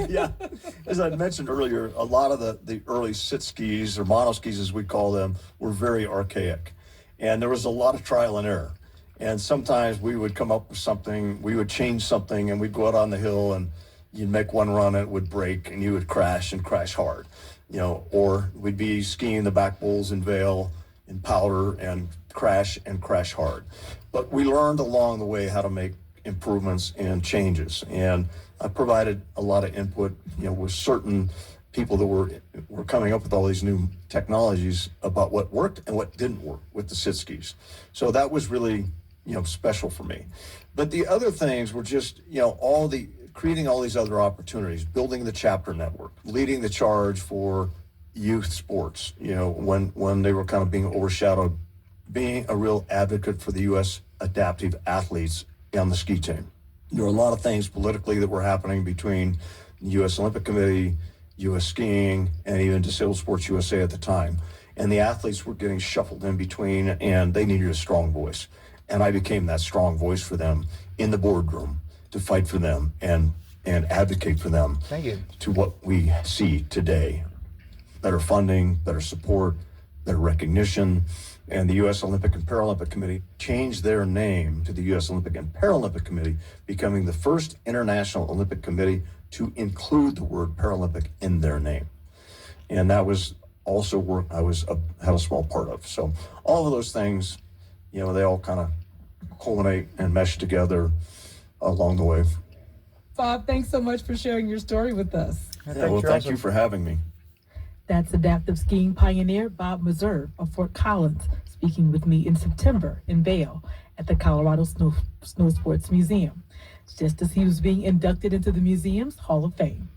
Yeah, as I mentioned earlier, a lot of the early sit skis or monoskis, as we call them, were very archaic. And there was a lot of trial and error. And sometimes we would come up with something, we would change something, and we'd go out on the hill and you'd make one run and it would break and you would crash and crash hard. Or we'd be skiing the back bowls in Vail in Powder and crash hard. But we learned along the way how to make improvements and changes. And I provided a lot of input, with certain people that were coming up with all these new technologies about what worked and what didn't work with the sit skis. So that was really, special for me. But the other things were just, creating all these other opportunities, building the chapter network, leading the charge for youth sports, when they were kind of being overshadowed, being a real advocate for the U.S. adaptive athletes on the ski team. There were a lot of things politically that were happening between the U.S. Olympic Committee, U.S. Skiing, and even Disabled Sports USA at the time. And the athletes were getting shuffled in between, and they needed a strong voice. And I became that strong voice for them in the boardroom to fight for them and advocate for them. Thank you. To what we see today. Better funding, better support, better recognition. And the U.S. Olympic and Paralympic Committee changed their name to the U.S. Olympic and Paralympic Committee, becoming the first international Olympic committee to include the word Paralympic in their name. And that was also work I had a small part of. So all of those things, they all kind of culminate and mesh together along the way. Bob, thanks so much for sharing your story with us. Thank you for having me. That's adaptive skiing pioneer Bob Meserve of Fort Collins speaking with me in September in Vail at the Colorado Snow Sports Museum, just as he was being inducted into the museum's Hall of Fame.